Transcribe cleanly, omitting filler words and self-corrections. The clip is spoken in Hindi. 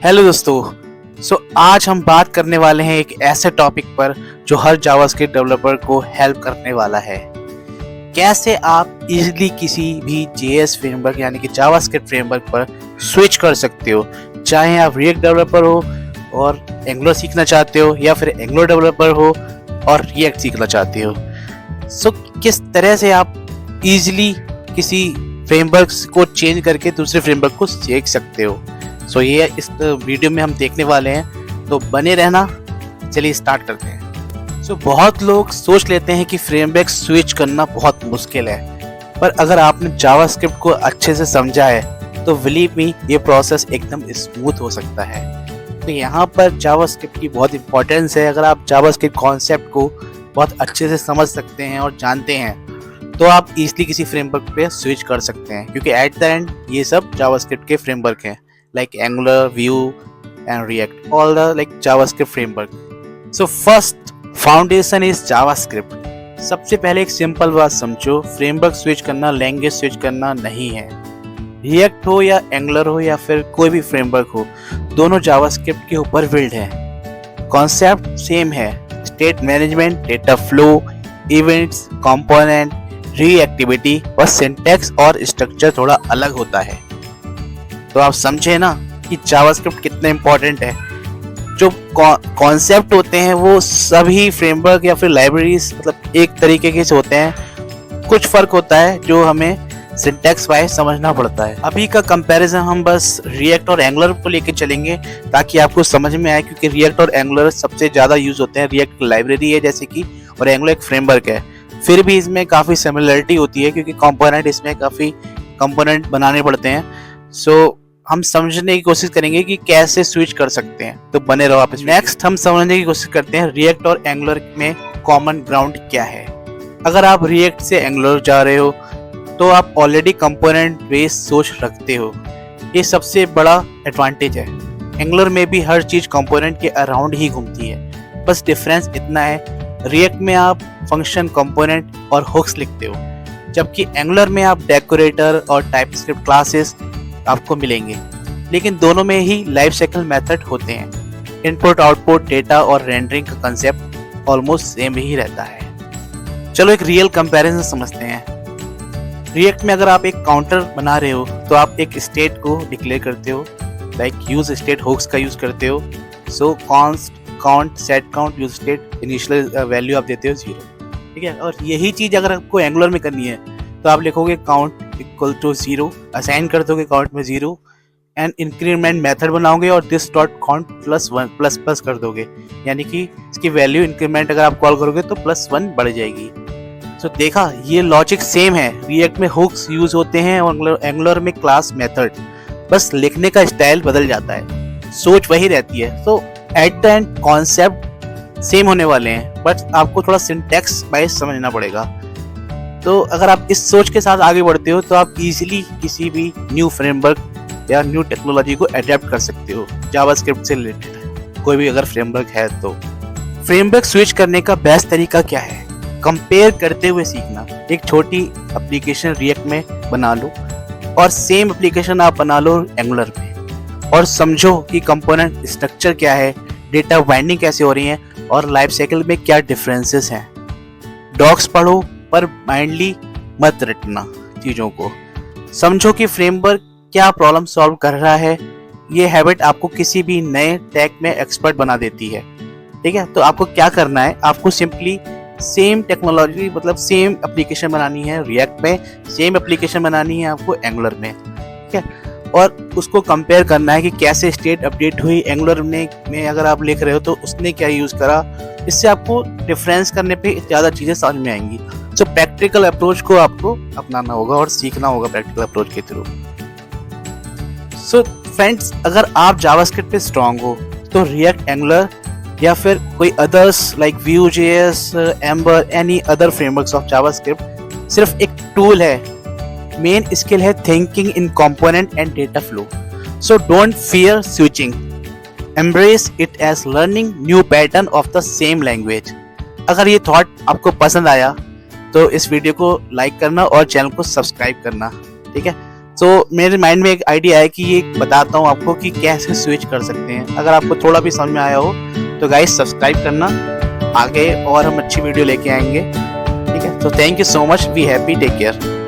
हेलो दोस्तों। आज हम बात करने वाले हैं एक ऐसे टॉपिक पर जो हर जावास्क्रिप्ट डेवलपर को हेल्प करने वाला है। कैसे आप इजीली किसी भी जेएस फ्रेमवर्क यानी कि जावास्क्रिप्ट फ्रेमवर्क पर स्विच कर सकते हो, चाहे आप रिएक्ट डेवलपर हो और एंगुलर सीखना चाहते हो या फिर एंगुलर डेवलपर हो और रिएक्ट सीखना चाहते हो। किस तरह से आप इजीली किसी फ्रेमवर्क को चेंज करके दूसरे फ्रेमवर्क को सीख सकते हो। ये इस वीडियो में हम देखने वाले हैं, तो बने रहना। चलिए स्टार्ट करते हैं। बहुत लोग सोच लेते हैं कि फ्रेमवर्क स्विच करना बहुत मुश्किल है, पर अगर आपने जावास्क्रिप्ट को अच्छे से समझा है तो बिलीव मी ये प्रोसेस एकदम स्मूथ हो सकता है। तो यहाँ पर जावास्क्रिप्ट की बहुत इंपॉर्टेंस है। अगर आप जावास्क्रिप्ट कॉन्सेप्ट को बहुत अच्छे से समझ सकते हैं और जानते हैं तो आप इजीली किसी फ्रेमवर्क पे स्विच कर सकते हैं, क्योंकि एट द एंड ये सब जावास्क्रिप्ट के फ्रेमवर्क हैं, like Angular, Vue and React, all the like JavaScript framework. So first foundation is JavaScript. सबसे पहले एक सिंपल बात समझो, फ्रेमवर्क स्विच करना लैंग्वेज स्विच करना नहीं है। React हो या Angular हो या फिर कोई भी फ्रेमवर्क हो, दोनों JavaScript के ऊपर बिल्ड है। कॉन्सेप्ट सेम है, state management, data flow, events, component, reactivity, और सिंटैक्स और स्ट्रक्चर थोड़ा अलग होता है। तो आप समझे ना कि जावास्क्रिप्ट कितना इंपॉर्टेंट है। जो कॉन्सेप्ट होते हैं वो सभी फ्रेमवर्क या फिर लाइब्रेरीज मतलब एक तरीके के होते हैं, कुछ फर्क होता है जो हमें सिंटैक्स वाइज समझना पड़ता है। अभी का कंपैरिजन हम बस रिएक्ट और एंगुलर को लेके चलेंगे ताकि आपको समझ में आए, क्योंकि रिएक्ट और एंगुलर सबसे ज़्यादा यूज होते हैं। रिएक्ट लाइब्रेरी है जैसे कि, और एंगुलर एक फ्रेमवर्क है। फिर भी इसमें काफ़ी सिमिलरिटी होती है क्योंकि कंपोनेंट इसमें काफ़ी कंपोनेंट बनाने पड़ते हैं। हम समझने की कोशिश करेंगे कि कैसे स्विच कर सकते हैं, तो बने रहो आप। नेक्स्ट हम समझने की कोशिश करते हैं रिएक्ट और एंगुलर में कॉमन ग्राउंड क्या है। अगर आप रिएक्ट से एंगुलर जा रहे हो तो आप ऑलरेडी कंपोनेंट बेस्ड सोच रखते हो, ये सबसे बड़ा एडवांटेज है। एंगुलर में भी हर चीज कंपोनेंट के अराउंड ही घूमती है, बस डिफरेंस इतना है, रिएक्ट में आप फंक्शन, कंपोनेंट और हुक्स लिखते हो, जबकि एंगुलर में आप डेकोरेटर और टाइपस्क्रिप्ट क्लासेस आपको मिलेंगे। लेकिन दोनों में ही लाइफ साइकिल मेथड होते हैं। इनपुट, आउटपुट, डेटा और रेंडरिंग का कंसेप्ट ऑलमोस्ट सेम ही रहता है। चलो एक रियल कंपैरिजन समझते हैं। रिएक्ट में अगर आप एक काउंटर बना रहे हो तो आप एक स्टेट को डिक्लेयर करते हो, लाइक यूज स्टेट हुक्स का यूज करते हो। Const, count, set count, use state, initial value आप देते हो 0, ठीक है। और यही चीज अगर आपको एंगुलर में करनी है तो आप लिखोगे काउंट इक्वल टू 0, असाइन कर दोगे काउंट में 0 एंड इंक्रीमेंट मेथड बनाओगे और दिस डॉट काउंट +1 प्लस कर दोगे, यानी कि इसकी वैल्यू इंक्रीमेंट अगर आप कॉल करोगे तो +1 बढ़ जाएगी। देखा, ये लॉजिक सेम है। रिएक्ट में हुक्स यूज होते हैं और एंगुलर में क्लास मेथड, बस लिखने का स्टाइल बदल जाता है, सोच वही रहती है। At the end concept same होने वाले हैं, बट आपको थोड़ा सिंटैक्स वाइज समझना पड़ेगा। तो अगर आप इस सोच के साथ आगे बढ़ते हो तो आप इजीली किसी भी न्यू फ्रेमवर्क या न्यू टेक्नोलॉजी को अडेप्ट कर सकते हो। जावास्क्रिप्ट से रिलेटेड कोई भी अगर फ्रेमवर्क है तो फ्रेमवर्क स्विच करने का बेस्ट तरीका क्या है? कंपेयर करते हुए सीखना। एक छोटी एप्लीकेशन रिएक्ट में बना लो और सेम एप्लीकेशन आप बना लो एंगुलर में, और समझो कि कंपोनेंट स्ट्रक्चर क्या है, डेटा बाइंडिंग कैसे हो रही है और लाइफ साइकिल में क्या डिफरेंसेस हैं। डॉक्स पढ़ो पर माइंडली मत रटना चीज़ों को। समझो कि फ्रेमवर्क क्या प्रॉब्लम सॉल्व कर रहा है। ये हैबिट आपको किसी भी नए टेक में एक्सपर्ट बना देती है, ठीक है। तो आपको क्या करना है, आपको सिंपली सेम टेक्नोलॉजी मतलब सेम एप्लीकेशन बनानी है रिएक्ट में, सेम एप्लीकेशन बनानी है आपको एंगुलर में, ठीक है। और उसको कंपेयर करना है कि कैसे स्टेट अपडेट हुई एंगुलर में अगर आप लिख रहे हो तो उसने क्या यूज़ करा। इससे आपको डिफरेंस करने पे ज़्यादा चीज़ें समझ में आएंगी। प्रैक्टिकल अप्रोच को आपको अपनाना होगा और सीखना होगा प्रैक्टिकल अप्रोच के थ्रू। फ्रेंड्स, अगर आप जावास्क्रिप्ट पे स्ट्रांग हो तो रिएक्ट, एंगुलर या फिर कोई others like Vue.js, Ember, any other frameworks of JavaScript सिर्फ एक टूल है। मेन स्किल है thinking in component and data flow. Don't fear switching, embrace it as learning new pattern of the same language. अगर ये थॉट आपको पसंद आया तो इस वीडियो को लाइक करना और चैनल को सब्सक्राइब करना, ठीक है। तो मेरे माइंड में एक आइडिया है कि ये बताता हूँ आपको कि कैसे स्विच कर सकते हैं। अगर आपको थोड़ा भी समझ में आया हो तो गाइस सब्सक्राइब करना, आगे और हम अच्छी वीडियो लेके आएंगे। ठीक है, तो thank you so much, be happy, take care.